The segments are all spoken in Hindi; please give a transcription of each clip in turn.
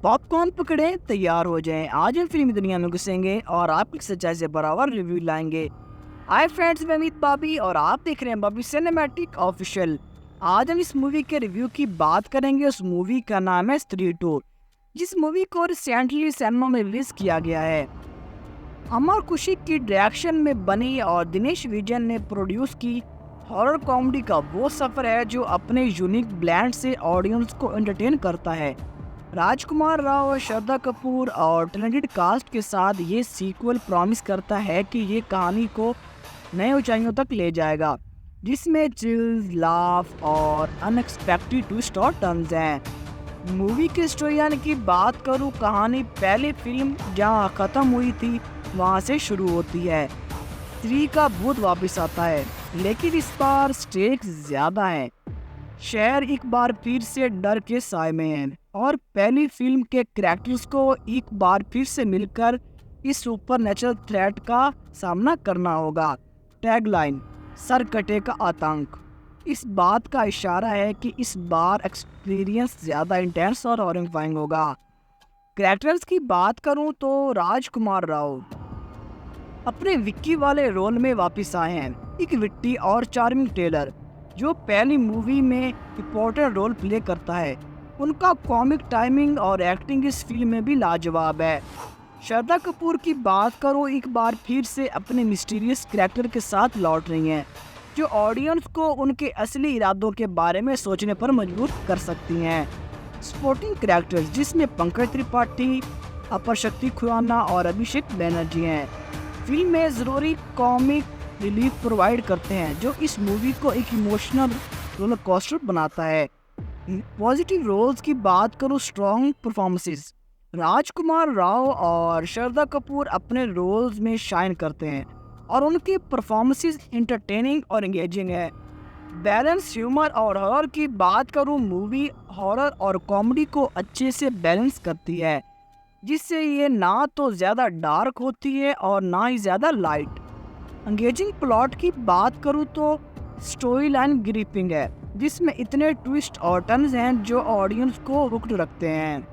पॉपकॉर्न पकड़े, तैयार हो जाएं। आज हम फिल्मी दुनिया में घुसेंगे और आपकी सच्चाई से बराबर रिव्यू लाएंगे। हाय फ्रेंड्स, मैं अमित बाबी और आप देख रहे हैं बाबी सिनेमैटिक ऑफिशियल। आज हम इस मूवी के रिव्यू की बात करेंगे। उस मूवी का नाम है स्त्री टू, जिस मूवी को रिसेंटली सिनेमा में रिलीज किया गया है। अमर खुशी की डायरेक्शन में बनी और दिनेश विजयन ने प्रोड्यूस की हॉरर कॉमेडी का वो सफर है जो अपने यूनिक ब्लेंड से ऑडियंस को एंटरटेन करता है। राजकुमार राव, श्रद्धा कपूर और टैलेंटेड कास्ट के साथ ये सीक्वल प्रॉमिस करता है कि ये कहानी को नए ऊंचाइयों तक ले जाएगा, जिसमें चिल्स, लाफ और अनएक्सपेक्टेड ट्विस्ट और टर्न्स हैं। मूवी की स्टोरी लाइन की बात करूँ, कहानी पहले फिल्म जहाँ खत्म हुई थी वहाँ से शुरू होती है। स्त्री का भूत वापस आता है, लेकिन इस बार स्टेक्स ज्यादा है। शहर एक बार फिर से डर के साए में है और पहली फिल्म के कैरेक्टर्स को एक बार फिर से मिलकर इस सुपर नेचुरल थ्रेट का सामना करना होगा। टैगलाइन, सर कटे का आतंक, इस बात का इशारा है कि इस बार एक्सपीरियंस ज़्यादा इंटेंस और हॉरिफाइंग होगा। कैरेक्टर्स की बात करूं तो राजकुमार राव अपने विक्की वाले रोल में वापस आए हैं, एक विट्टी और चार्मिंग टेलर जो पहली मूवी में इम्पोर्टेंट रोल प्ले करता है। उनका कॉमिक टाइमिंग और एक्टिंग इस फिल्म में भी लाजवाब है। श्रद्धा कपूर की बात करो, एक बार फिर से अपने मिस्टीरियस कैरेक्टर के साथ लौट रही हैं, जो ऑडियंस को उनके असली इरादों के बारे में सोचने पर मजबूर कर सकती हैं। सपोर्टिंग कैरेक्टर्स जिसमें पंकज त्रिपाठी, अपर शक्ति खुराना और अभिषेक बैनर्जी हैं, फिल्म में ज़रूरी कॉमिक रिलीफ प्रोवाइड करते हैं, जो इस मूवी को एक इमोशनल रोलर कोस्टर बनाता है। पॉजिटिव रोल्स की बात करूँ, स्ट्रॉन्ग परफॉर्मेंसेस, राजकुमार राव और श्रद्धा कपूर अपने रोल्स में शाइन करते हैं और उनकी परफॉर्मेंसेस इंटरटेनिंग और एंगेजिंग है। बैलेंस ह्यूमर और हॉरर की बात करूँ, मूवी हॉरर और कॉमेडी को अच्छे से बैलेंस करती है, जिससे ये ना तो ज़्यादा डार्क होती है और ना ही ज़्यादा लाइट। एंगेजिंग प्लॉट की बात करूँ तो स्टोरी लाइन ग्रिपिंग है, जिसमें इतने ट्विस्ट और टर्न्स हैं जो ऑडियंस को हुक्ड रखते हैं।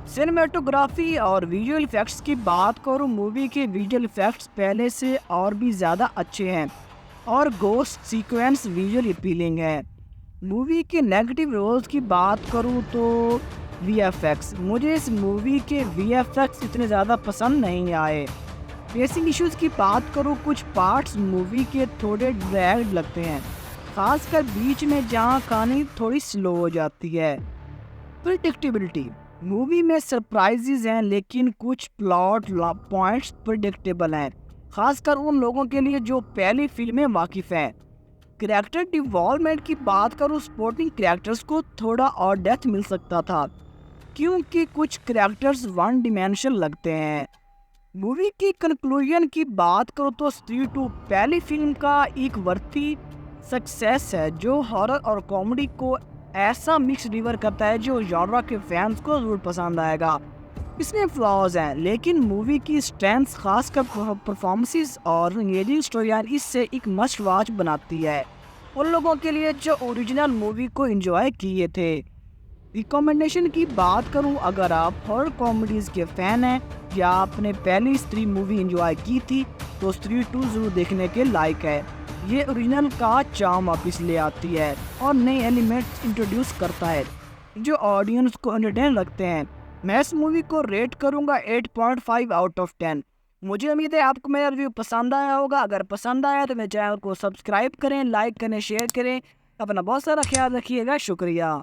सिनेमेटोग्राफी और विजुअल इफेक्ट्स की बात करूँ, मूवी के विजुअल इफेक्ट्स पहले से और भी ज़्यादा अच्छे हैं और गोस्ट सीक्वेंस विजुअल अपीलिंग है। मूवी के नेगेटिव रोल्स की बात करूँ तो वीएफएक्स, मुझे इस मूवी के वीएफएक्स इतने ज़्यादा पसंद नहीं आए। बेसिक इश्यूज की बात करूँ, कुछ पार्ट्स मूवी के थोड़े ड्रैग लगते हैं, खासकर बीच में जहाँ कहानी थोड़ी स्लो हो जाती है। प्रिडिक्टेबिलिटी, मूवी में सरप्राइजेज हैं लेकिन कुछ प्लॉट पॉइंट्स प्रिडिक्टेबल हैं, खासकर उन लोगों के लिए जो पहली फिल्म में वाकिफ हैं। कैरेक्टर डिवॉल्वमेंट की बात करूँ, सपोर्टिंग कैरेक्टर्स को थोड़ा और डेप्थ मिल सकता था, क्योंकि कुछ कैरेक्टर्स वन डिमेंशनल लगते हैं। मूवी की कंक्लूजन की बात करो तो स्त्री टू पहली फिल्म का एक वर्थी सक्सेस है, जो हॉरर और कॉमेडी को ऐसा मिक्स डिलीवर करता है जो जॉनरा के फैंस को जरूर पसंद आएगा। इसमें फ्लॉज हैं, लेकिन मूवी की स्ट्रेंथ खासकर परफॉर्मेंसेस और एंगेजिंग स्टोरी इससे एक मस्ट वॉच बनाती है उन लोगों के लिए जो ओरिजिनल मूवी को एंजॉय किए थे। रिकमेंडेशन की बात करूं, अगर आप हॉरर कॉमेडीज के फैन हैं या आपने पहली स्त्री मूवी एंजॉय की थी तो स्त्री टू जरूर देखने के लायक है। ये ओरिजिनल का चार्म वापस ले आती है और नए एलिमेंट्स इंट्रोड्यूस करता है जो ऑडियंस को एंटरटेन रखते हैं। मैं इस मूवी को रेट करूंगा 8.5 आउट ऑफ 10। मुझे उम्मीद है आपको मेरा रिव्यू पसंद आया होगा। अगर पसंद आया तो मेरे चैनल को सब्सक्राइब करें, लाइक करें, शेयर करें। अपना बहुत सारा ख्याल रखिएगा। शुक्रिया।